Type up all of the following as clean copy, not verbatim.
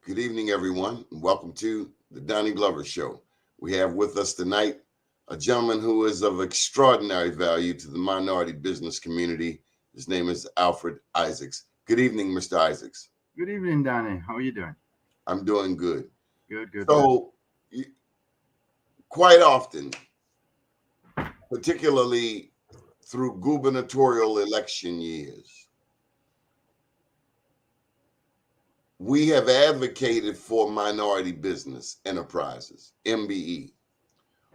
Good evening, everyone, and welcome to the Donnie Glover Show. We have with us tonight a gentleman who is of extraordinary value to the minority business community. His name is Alfred Isaacs. Good evening, Mr. Isaacs. Good evening, Danny. How are you doing? I'm doing good. Good. So, quite often, particularly through gubernatorial election years, we have advocated for minority business enterprises, MBE.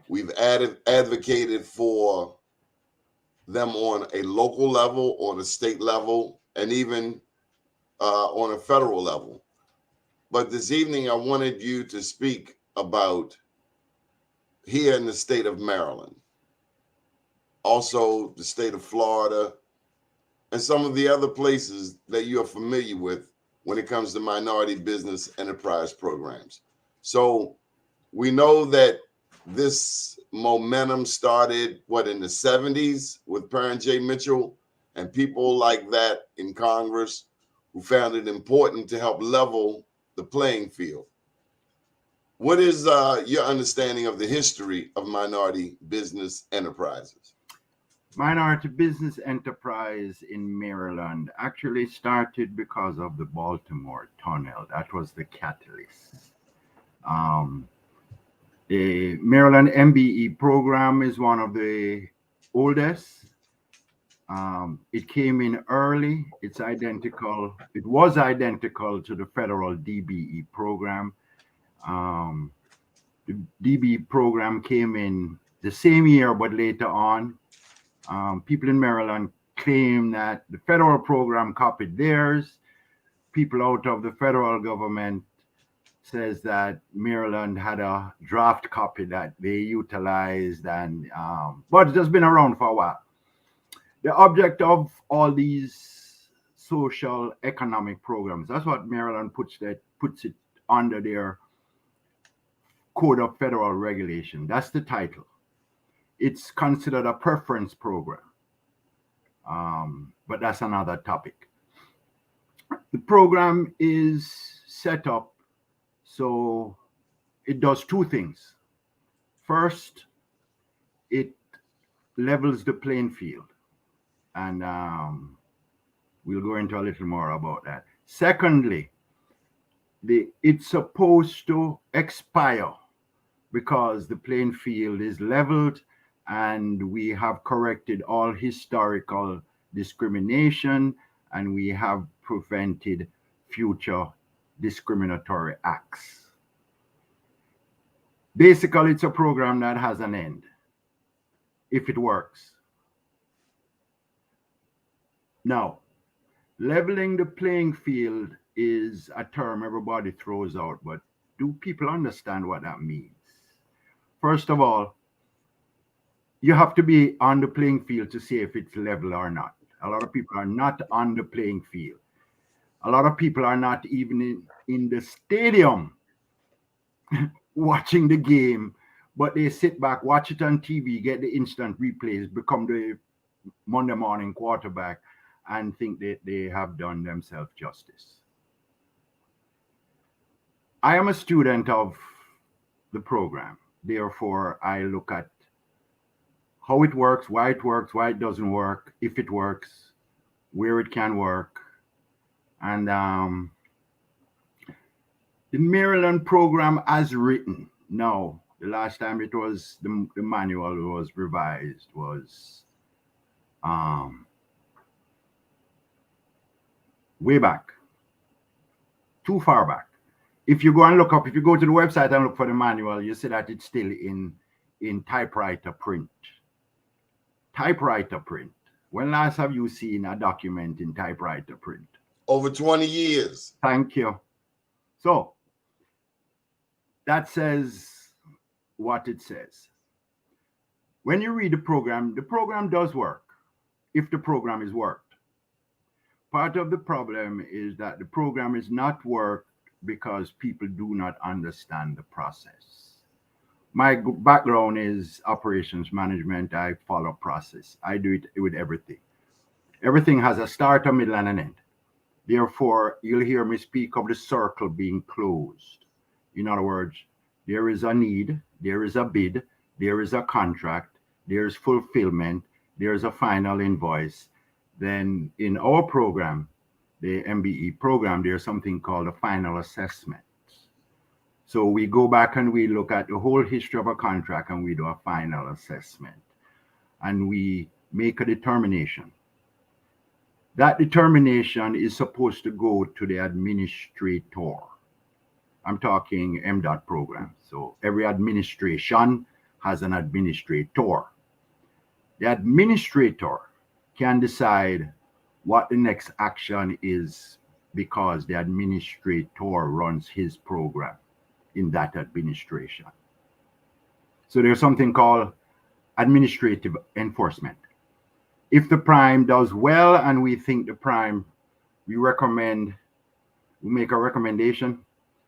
We've advocated for them on a local level, on a state level, and even on a federal level. But this evening, I wanted you to speak about here in the state of Maryland, also the state of Florida, and some of the other places that you're familiar with when it comes to minority business enterprise programs. So we know that this momentum started, in the 70s with Parent J. Mitchell and people like that in Congress who found it important to help level the playing field. What is your understanding of the history of minority business enterprises? Minority business enterprise in Maryland actually started because of the Baltimore tunnel. That was the catalyst. The Maryland MBE program is one of the oldest. It came in early. It was identical to the federal DBE program. The DBE program came in the same year, but later on. People in Maryland claim that the federal program copied theirs. People out of the federal government says that Maryland had a draft copy that they utilized, but it has been around for a while. The object of all these social economic programs, that's what Maryland puts it under their Code of Federal Regulation. That's the title. It's considered a preference program, but that's another topic. The program is set up so it does two things. First, it levels the playing field, and we'll go into a little more about that. Secondly, it's supposed to expire because the playing field is leveled and we have corrected all historical discrimination and we have prevented future discriminatory acts. Basically, it's a program that has an end if it works. Now, leveling the playing field is a term everybody throws out, but do people understand what that means? First of all, you have to be on the playing field to see if it's level or not. A lot of people are not on the playing field. A lot of people are not even in the stadium watching the game, but they sit back, watch it on TV, get the instant replays, become the Monday morning quarterback, and think that they have done themselves justice. I am a student of the program. Therefore, I look at how it works, why it doesn't work, if it works, where it can work. And the Maryland program as written, now, the last time it was, the manual was revised was way back, too far back. If you go to the website and look for the manual, you see that it's still in typewriter print. Typewriter print. When last have you seen a document in typewriter print? Over 20 years. Thank you. So that says what it says. When you read the program does work if the program is worked. Part of the problem is that the program is not worked because people do not understand the process. My background is operations management. I follow process. I do it with everything. Everything has a start, a middle, and an end. Therefore, you'll hear me speak of the circle being closed. In other words, there is a need, there is a bid, there is a contract, there is fulfillment, there is a final invoice. Then in our program, the MBE program, there's something called a final assessment. So we go back and we look at the whole history of a contract and we do a final assessment. And we make a determination. That determination is supposed to go to the administrator. I'm talking MDOT program. So every administration has an administrator. The administrator can decide what the next action is because the administrator runs his program in that administration. So there's something called administrative enforcement. If the prime does well and we think the prime, we make a recommendation,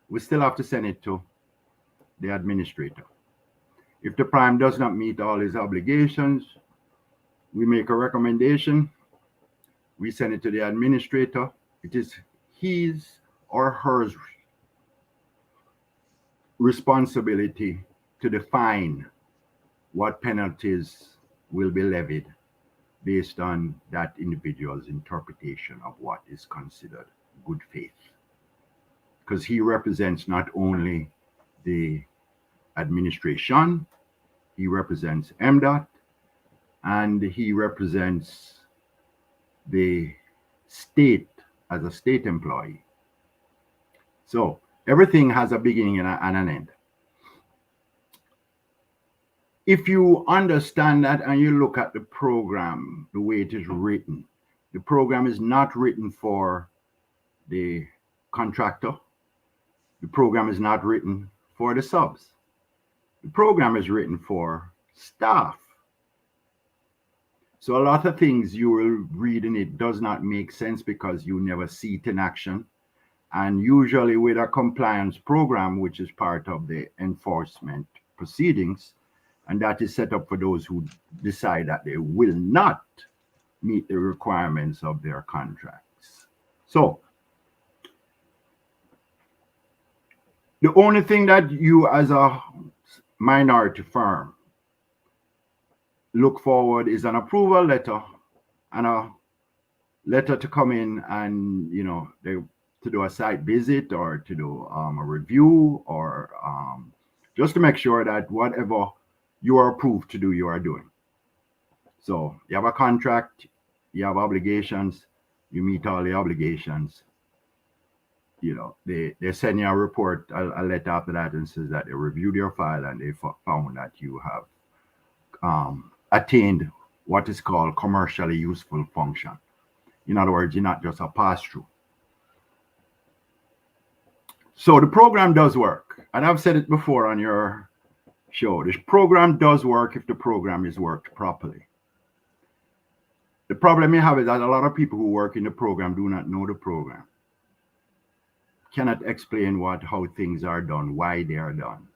we still have to send it to the administrator. If the prime does not meet all his obligations, we make a recommendation, we send it to the administrator. It is his or her responsibility to define what penalties will be levied based on that individual's interpretation of what is considered good faith. Because he represents not only the administration, he represents MDOT, and he represents the state as a state employee. So everything has a beginning and an end. If you understand that and you look at the program, the way it is written, the program is not written for the contractor. The program is not written for the subs. The program is written for staff. So a lot of things you will read in it does not make sense because you never see it in action. And usually with a compliance program, which is part of the enforcement proceedings, and that is set up for those who decide that they will not meet the requirements of their contracts. So the only thing that you as a minority firm look forward is an approval letter and a letter to come in and, to do a site visit or to do a review or just to make sure that whatever you are approved to do, you are doing. So you have a contract, you have obligations, you meet all the obligations. They send you a report, a letter after that, and says that they reviewed your file and they found that you have attained what is called commercially useful function. In other words, you're not just a pass-through. So the program does work. And I've said it before on your show. This program does work if the program is worked properly. The problem you have is that a lot of people who work in the program do not know the program, cannot explain how things are done, why they are done.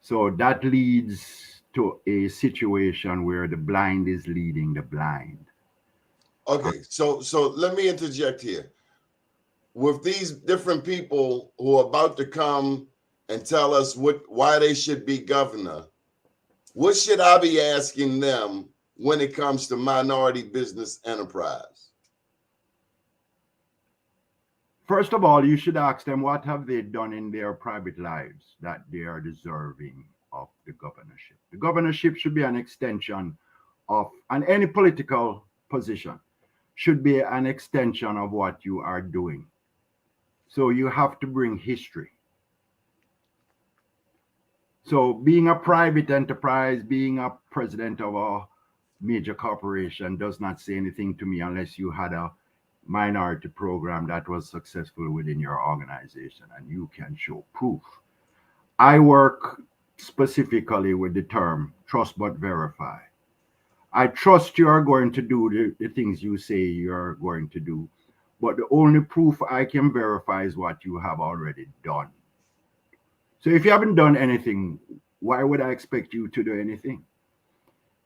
So that leads to a situation where the blind is leading the blind. Okay, so let me interject here. With these different people who are about to come and tell us why they should be governor, what should I be asking them when it comes to minority business enterprise? First of all, you should ask them what have they done in their private lives that they are deserving of the governorship. The governorship should be an extension of, and any political position should be an extension of what you are doing. So you have to bring history. So being a private enterprise, being a president of a major corporation does not say anything to me unless you had a minority program that was successful within your organization and you can show proof. I work specifically with the term trust but verify. I trust you are going to do the things you say you're going to do, but the only proof I can verify is what you have already done. So if you haven't done anything, why would I expect you to do anything?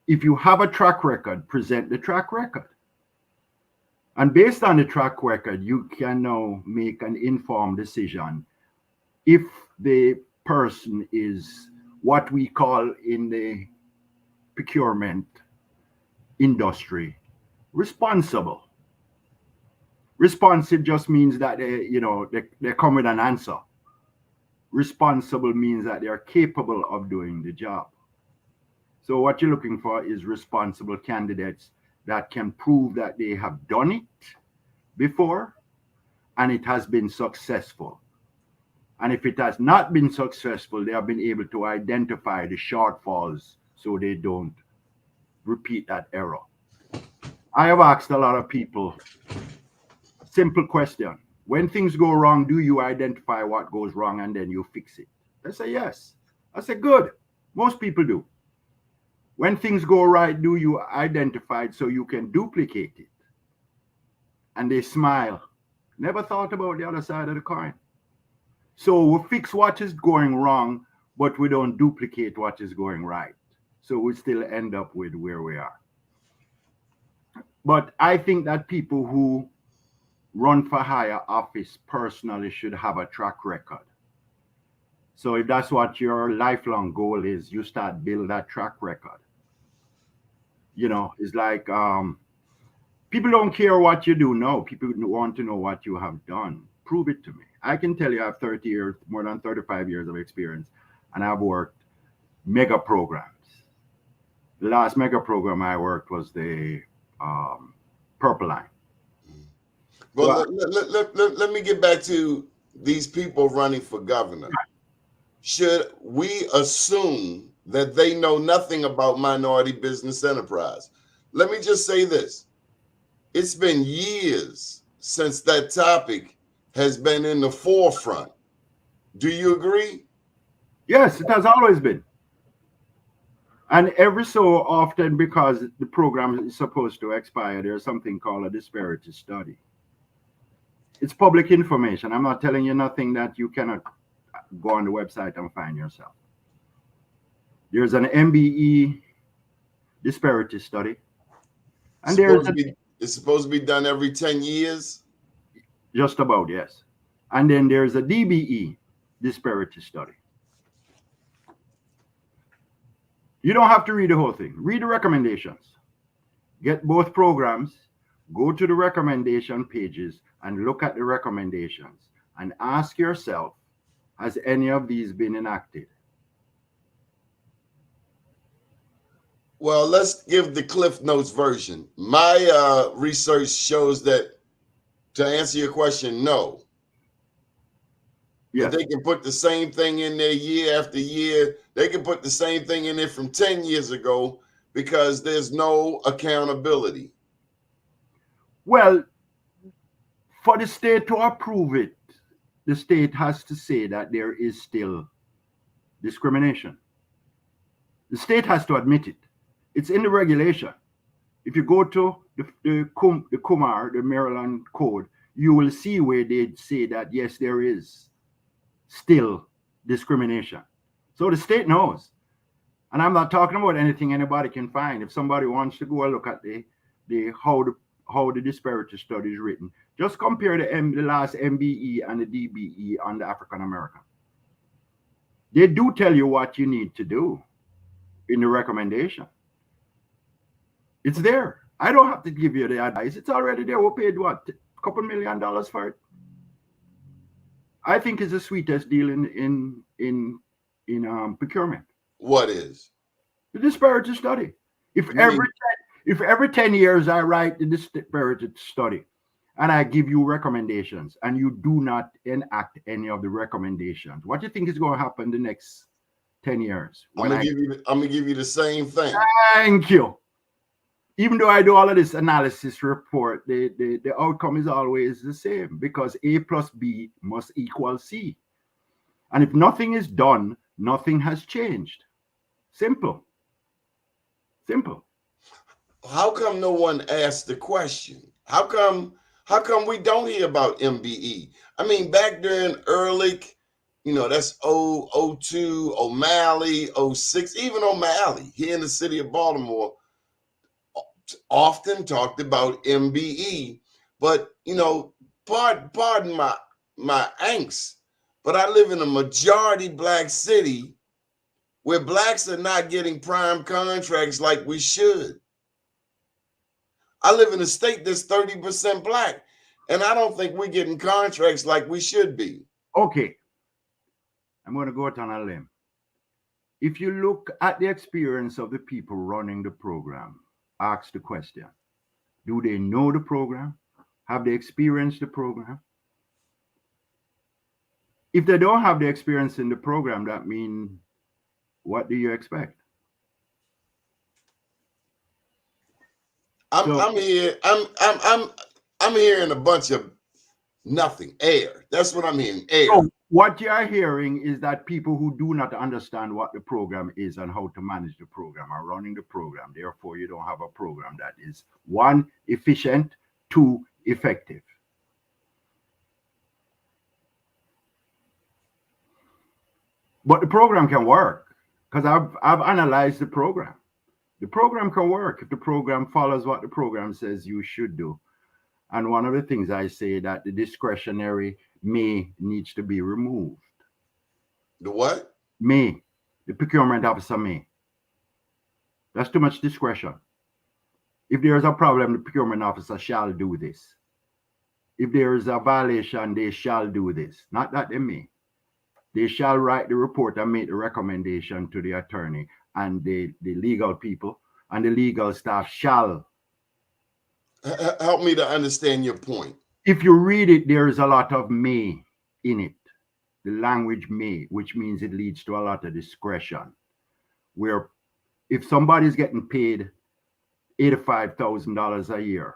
If you have a track record, present the track record. And based on the track record, you can now make an informed decision if the person is what we call in the procurement industry responsible. Responsive just means that they come with an answer. Responsible means that they are capable of doing the job. So what you're looking for is responsible candidates that can prove that they have done it before and it has been successful. And if it has not been successful, they have been able to identify the shortfalls so they don't repeat that error. I have asked a lot of people, simple question. When things go wrong, do you identify what goes wrong and then you fix it? They say yes. I say good. Most people do. When things go right, do you identify it so you can duplicate it? And they smile. Never thought about the other side of the coin. So we fix what is going wrong, but we don't duplicate what is going right. So we still end up with where we are. But I think that people who run for higher office personally should have a track record. So if that's what your lifelong goal is, you start build that track record. It's like people don't care what you do now. People want to know what you have done. Prove it to me. I can tell you I have 30 years, more than 35 years of experience, and I've worked mega programs. The last mega program I worked was the Purple Line. Well, let me get back to these people running for governor. Should we assume that they know nothing about minority business enterprise? Let me just say this. It's been years since that topic has been in the forefront. Do you agree? Yes, it has always been. And every so often, because the program is supposed to expire, there's something called a disparity study. It's public information. I'm not telling you nothing that you cannot go on the website and find yourself. There's an MBE disparity study. And it's supposed to be done every 10 years? Just about, yes. And then there's a DBE disparity study. You don't have to read the whole thing. Read the recommendations. Get both programs, go to the recommendation pages and look at the recommendations and ask yourself, has any of these been enacted? Well, let's give the Cliff Notes version. My research shows that, to answer your question, no. Yes. They can put the same thing in there year after year. They can put the same thing in there from 10 years ago because there's no accountability. Well, for the state to approve it, the state has to say that there is still discrimination. The state has to admit it. It's in the regulation. If you go to the Kumar, the Maryland Code, you will see where they say that, yes, there is still discrimination. So the state knows. And I'm not talking about anything anybody can find. If somebody wants to go and look at how the disparity study is written, just compare the last MBE and the DBE on the African American. They do tell you what you need to do in the recommendation. It's there. I don't have to give you the advice. It's already there. We paid what? A couple $1 million for it. I think it's the sweetest deal in procurement. What is? The disparity study. If every 10 years I write the disparity study and I give you recommendations and you do not enact any of the recommendations, what do you think is going to happen the next 10 years? I'm gonna give you the same thing. Thank you. Even though I do all of this analysis report, the outcome is always the same because A plus B must equal C. And if nothing is done, nothing has changed. Simple. Simple. How come no one asked the question? How come we don't hear about MBE? I mean, back during Ehrlich, that's 02, O'Malley, 06, even O'Malley here in the city of Baltimore often talked about MBE, But you know, pardon my angst, but I live in a majority black city where blacks are not getting prime contracts like we should. I live in a state that's 30% black, and I don't think we're getting contracts like we should be. Okay, I'm going to go out on a limb. If you look at the experience of the people running the program, ask the question, do they know the program? Have they experienced the program? If they don't have the experience in the program, that means, what do you expect? I'm hearing a bunch of nothing, air. That's what I'm hearing, air. So what you are hearing is that people who do not understand what the program is and how to manage the program are running the program. Therefore, you don't have a program that is, one, efficient, two, effective. But the program can work because I've analyzed the program. The program can work if the program follows what the program says you should do. And one of the things I say that the discretionary may needs to be removed. The what? May. The procurement officer may. That's too much discretion. If there is a problem, the procurement officer shall do this. If there is a violation, they shall do this. Not that they may. They shall write the report and make the recommendation to the attorney, and the legal people and the legal staff shall. Help me to understand your point. If you read it, there is a lot of may in it. The language may, which means it leads to a lot of discretion. Where if somebody's getting paid $85,000 a year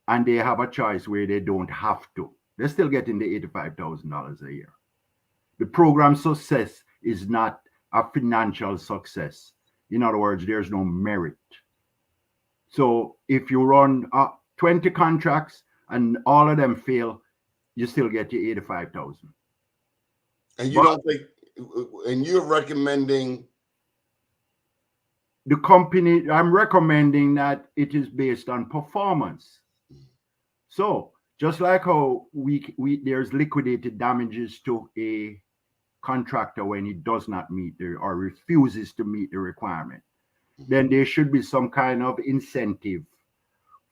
and they have a choice where they don't have to, they're still getting the $85,000 a year. The program success is not a financial success. In other words, there's no merit. So if you run 20 contracts and all of them fail, you still get your 85,000. And you don't think, and you're recommending the company, I'm recommending that it is based on performance. So just like how there's liquidated damages to a contractor when he does not meet or refuses to meet the requirement, then there should be some kind of incentive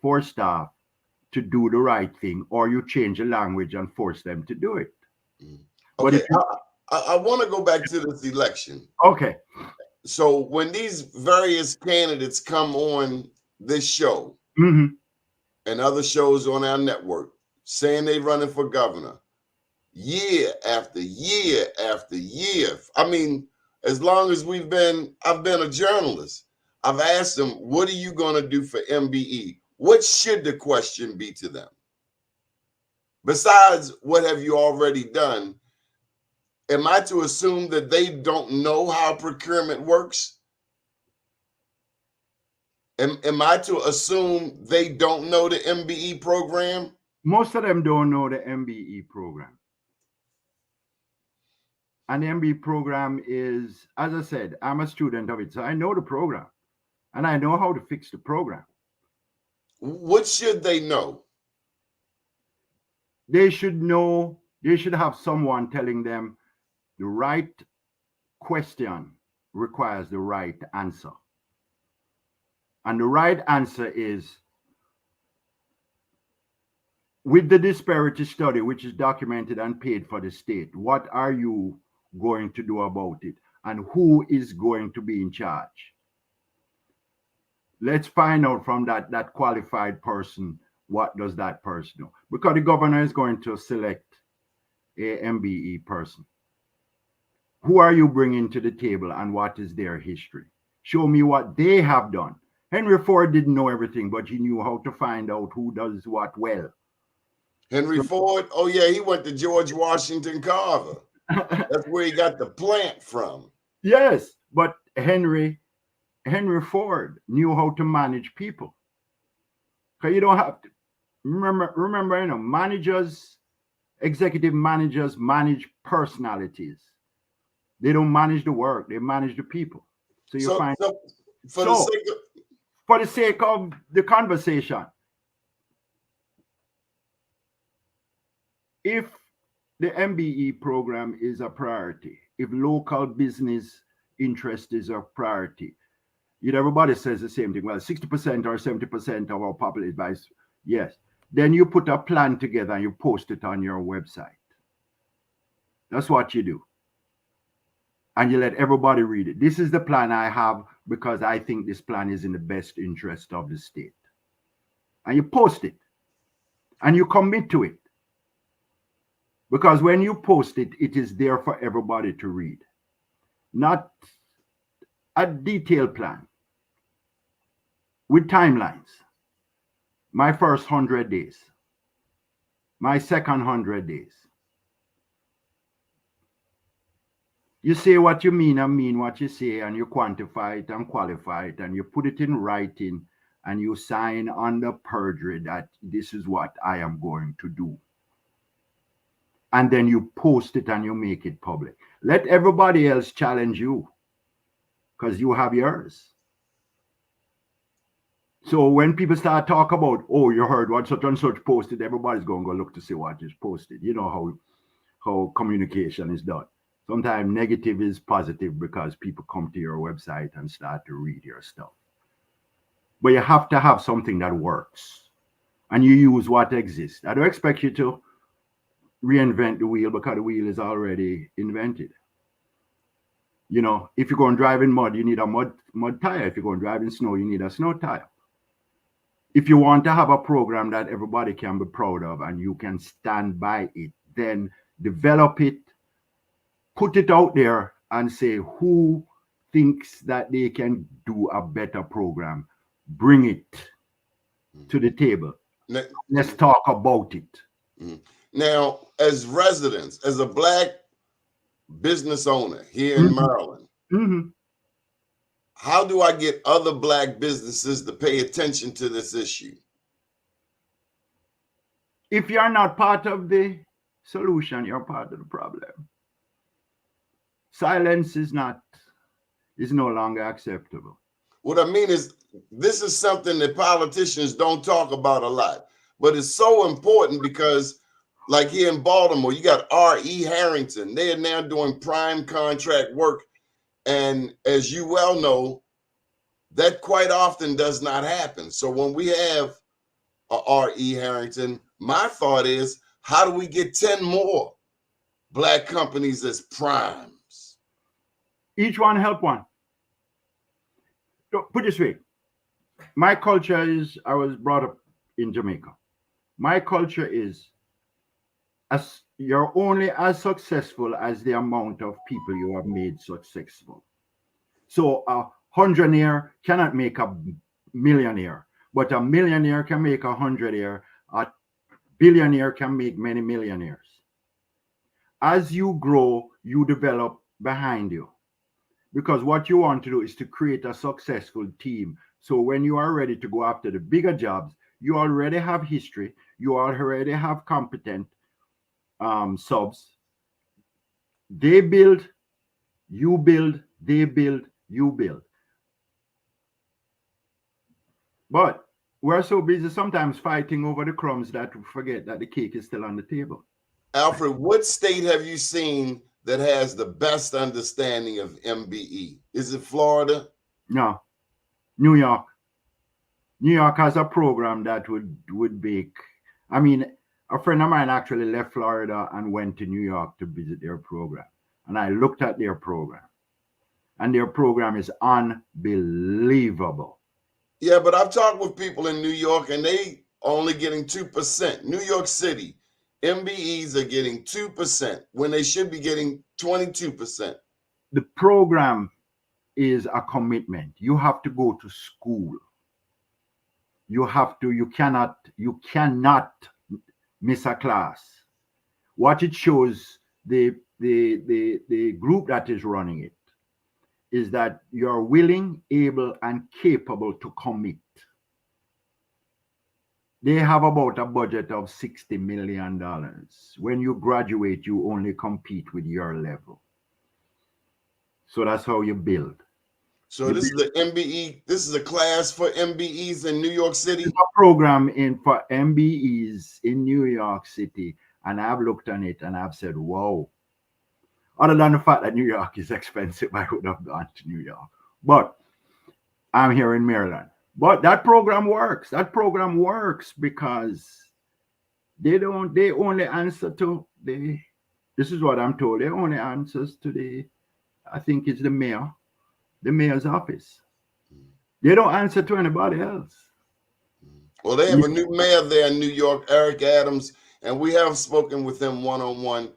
for staff to do the right thing, or you change the language and force them to do it. Okay, I want to go back to this election. Okay. So when these various candidates come on this show Mm-hmm. and other shows on our network saying they running for governor, year after year after year. I mean, as long as I've been a journalist, I've asked them, what are you going to do for MBE? What should the question be to them? Besides, what have you already done? Am I to assume that they don't know how procurement works? Am I to assume they don't know the MBE program? Most of them don't know the MBE program. And the MBE program is, as I said, I'm a student of it, so I know the program and I know how to fix the program. What should they know? They should know, they should have someone telling them the right question requires the right answer. And the right answer is, with the disparity study, which is documented and paid for the state, what are you going to do about it? And who is going to be in charge? Let's find out from that qualified person, what does that person know? Because the governor is going to select a MBE person. Who are you bringing to the table and what is their history? Show me what they have done. Henry Ford didn't know everything, but he knew how to find out who does what well. Henry Ford? Oh, yeah, he went to George Washington Carver. That's where he got the plant from. Yes, but Henry Ford knew how to manage people. Because you don't have to remember, managers, executive managers manage personalities. They don't manage the work, they manage the people. For the sake of the conversation, If the MBE program is a priority, if local business interest is a priority, everybody says the same thing. Well, 60% or 70% of our population buys, yes. Then you put a plan together and you post it on your website. That's what you do. And you let everybody read it. This is the plan I have because I think this plan is in the best interest of the state. And you post it. And you commit to it. Because when you post it, it is there for everybody to read. Not a detailed plan with timelines. My first 100 days. My second 100 days. You say what you mean and mean what you say, and you quantify it and qualify it, and you put it in writing, and you sign under perjury that this is what I am going to do. And then you post it and you make it public. Let everybody else challenge you because you have yours. So when people start talk about, oh, you heard what such and such posted, everybody's going to go look to see what is posted. You know how communication is done. Sometimes negative is positive because people come to your website and start to read your stuff. But you have to have something that works. And you use what exists. I don't expect you to reinvent the wheel because the wheel is already invented. You know, if you're going to drive in mud, you need a mud tire. If you're going to drive in snow, you need a snow tire. If you want to have a program that everybody can be proud of and you can stand by it, then develop it, put it out there and say who thinks that they can do a better program. Bring it to the table. Let's talk about it. Now, as residents, as a Black business owner here in Maryland, how do I get other Black businesses to pay attention to this issue? If you're not part of the solution, you're part of the problem. Silence is no longer acceptable. What I mean is, this is something that politicians don't talk about a lot, but it's so important because, like here in Baltimore, you got R.E. Harrington. They are now doing prime contract work. And as you well know, that quite often does not happen. So when we have a R.E. Harrington, my thought is, how do we get 10 more Black companies as primes? Each one help one. Put it this way. My culture is, I was brought up in Jamaica. My culture is, as you're only as successful as the amount of people you have made successful. So a hundredaire cannot make a millionaire, but a millionaire can make 100aire. A billionaire can make many millionaires. As you grow, you develop behind you. Because what you want to do is to create a successful team. So when you are ready to go after the bigger jobs, you already have history, you already have competent subs. They build, you build, they build, you build. But we're so busy sometimes fighting over the crumbs that we forget that the cake is still on the table. Alfred, what state have you seen that has the best understanding of MBE? Is it Florida? No, New York. New York has a program that would make, I mean, a friend of mine actually left Florida and went to New York to visit their program. And I looked at their program. And their program is unbelievable. Yeah, but I've talked with people in New York and they only getting 2%. New York City, MBEs are getting 2% when they should be getting 22%. The program is a commitment. You have to go to school. You cannot miss a class. What it shows, the group that is running it, is that you're willing, able, and capable to commit. They have about a budget of $60 million. When you graduate, you only compete with your level. So that's how you build. So this is the MBE. This is a class for MBEs in New York City. It's a program in for MBEs in New York City, and I've looked on it and I've said, "Whoa!" Other than the fact that New York is expensive, I would have gone to New York, but I'm here in Maryland. But that program works. That program works because they don't. They only answer to the. This is what I'm told. They only answers to the. I think it's the mayor's office. They don't answer to anybody else. Well, they have a new mayor there in New York, Eric Adams, and we have spoken with him one-on-one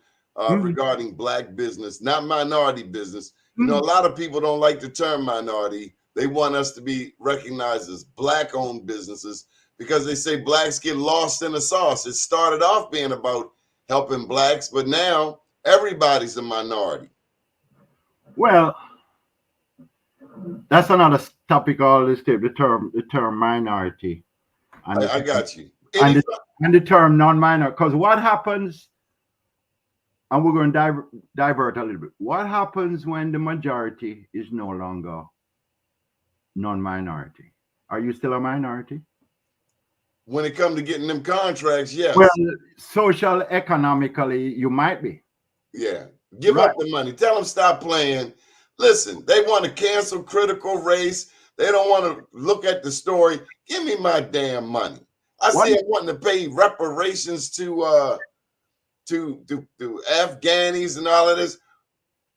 regarding Black business, not minority business. You know, a lot of people don't like the term minority. They want us to be recognized as Black-owned businesses because they say Blacks get lost in the sauce. It started off being about helping Blacks, but now everybody's a minority. Well, that's another topic. All this the term minority, and I got you. And the term non-minor. Because what happens, and we're going to divert a little bit. What happens when the majority is no longer non-minority? Are you still a minority? When it comes to getting them contracts, yes. Well, social, economically, you might be. Yeah. Give up the money. Tell them stop playing. Listen, they want to cancel critical race. They don't want to look at the story. Give me my damn money. I see them wanting to pay reparations to Afghanis and all of this.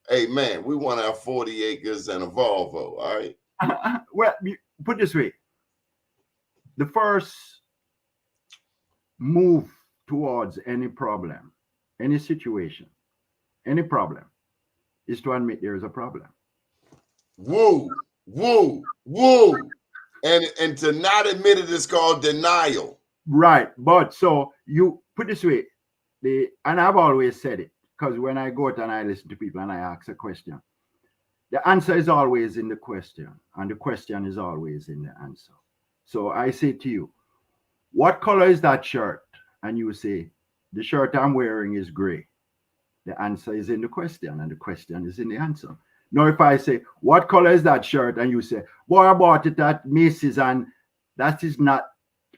Hey, man, we want our 40 acres and a Volvo, all right? Well, put it this way. The first move towards any problem, any situation, any problem, is to admit there is a problem. Woo, woo, woo. And to not admit it is called denial. Right. But so you put this way, and I've always said it, because when I go out and I listen to people and I ask a question, the answer is always in the question, and the question is always in the answer. So I say to you, what color is that shirt? And you say, the shirt I'm wearing is gray. The answer is in the question, and the question is in the answer. Now, if I say, what color is that shirt? And you say, boy, I bought it at Macy's, and that is not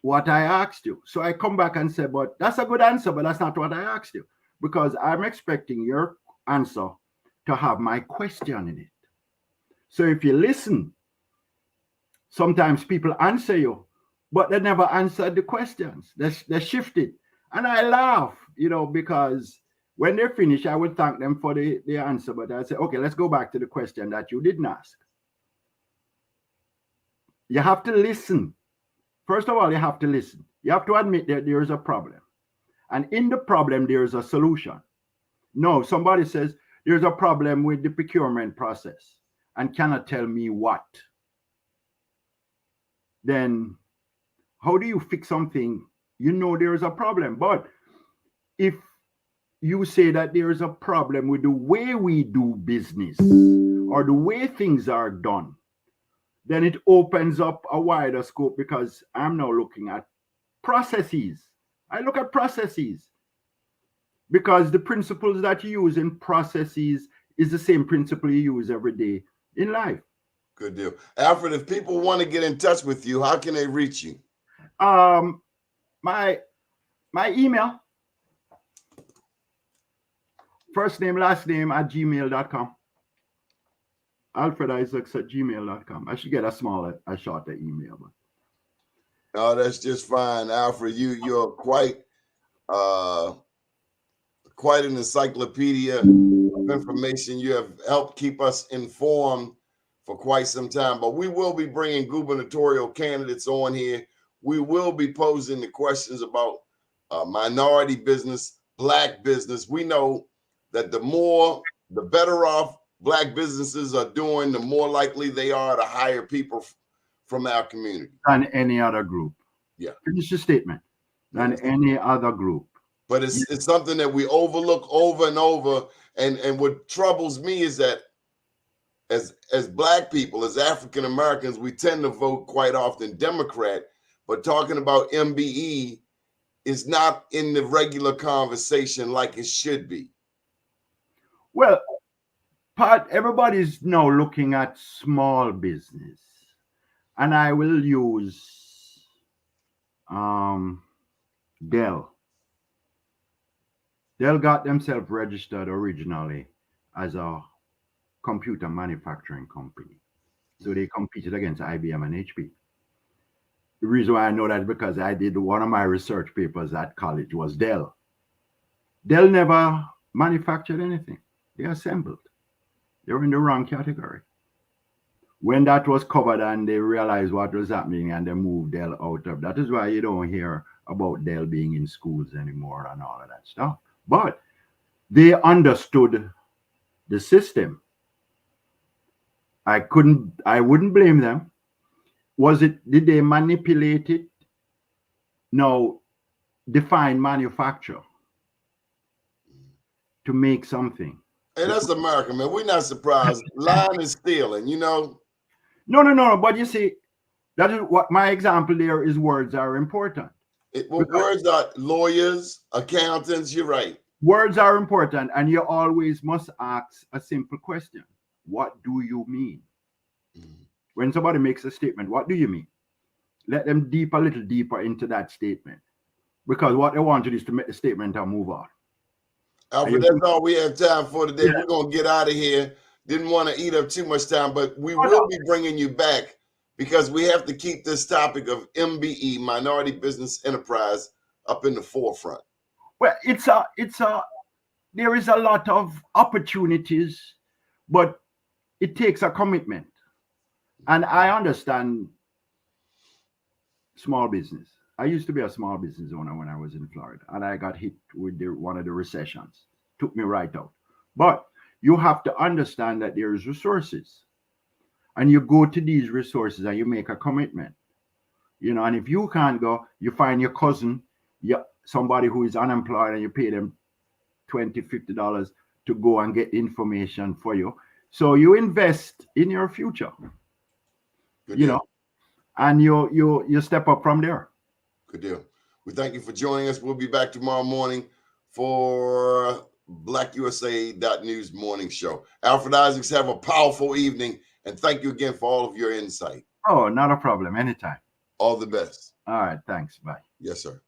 what I asked you. So I come back and say, but that's a good answer, but that's not what I asked you, because I'm expecting your answer to have my question in it. So if you listen, sometimes people answer you, but they never answered the questions. They shifted. And I laugh, because when they finish, I would thank them for the answer, but I say, okay, let's go back to the question that you didn't ask. You have to listen. First of all, you have to listen. You have to admit that there is a problem. And in the problem, there is a solution. No, somebody says there's a problem with the procurement process and cannot tell me what. Then how do you fix something? There is a problem. But if you say that there is a problem with the way we do business or the way things are done, then it opens up a wider scope, because I'm now looking at processes. I look at processes because the principles that you use in processes is the same principle you use every day in life. Good deal. Alfred, if people want to get in touch with you, how can they reach you? My email, first name, last name @gmail.com. AlfredIsaacs@gmail.com. I should get a shorter email. But. No, that's just fine, Alfred. You're quite an encyclopedia of information. You have helped keep us informed for quite some time. But we will be bringing gubernatorial candidates on here. We will be posing the questions about minority business, Black business. We know that the better off Black businesses are doing, the more likely they are to hire people from our community. Than any other group. Yeah. Finish the statement. Than any other group. But it's something that we overlook over and over. And what troubles me is that as Black people, as African Americans, we tend to vote quite often Democrat, but talking about MBE is not in the regular conversation like it should be. Well, Pat, everybody's now looking at small business, and I will use Dell. Dell got themselves registered originally as a computer manufacturing company. So they competed against IBM and HP. The reason why I know that is because I did one of my research papers at college was Dell. Dell never manufactured anything. They assembled. They were in the wrong category. When that was covered and they realized what was happening and they moved Dell out of that is why you don't hear about Dell being in schools anymore and all of that stuff. But they understood the system. I wouldn't blame them. Did they manipulate it? No, define manufacture to make something. Hey, that's America, man. We're not surprised. Lying and stealing, you know. No. But you see, that is what my example there is. Words are important. Words are lawyers, accountants. You're right. Words are important, and you always must ask a simple question: what do you mean? Mm-hmm. When somebody makes a statement, what do you mean? Let them a little deeper into that statement, because what they want to do is to make the statement and move on. Alfred, that's all we have time for today. Yeah. We're going to get out of here. Didn't want to eat up too much time, but we will be bringing you back because we have to keep this topic of MBE, Minority Business Enterprise, up in the forefront. Well, there is a lot of opportunities, but it takes a commitment. And I understand small business. I used to be a small business owner when I was in Florida, and I got hit with one of the recessions. Took me right out. But you have to understand that there's resources, and you go to these resources and you make a commitment. You know, and if you can't go, you find your cousin, somebody who is unemployed, and you pay them $20, $50 to go and get information for you. So you invest in your future. Good deal. Know, and you step up from there. Good deal. We thank you for joining us. We'll be back tomorrow morning for BlackUSA.News Morning Show. Alfred Isaacs, have a powerful evening, and thank you again for all of your insight. Oh, not a problem. Anytime. All the best. All right. Thanks. Bye. Yes, sir.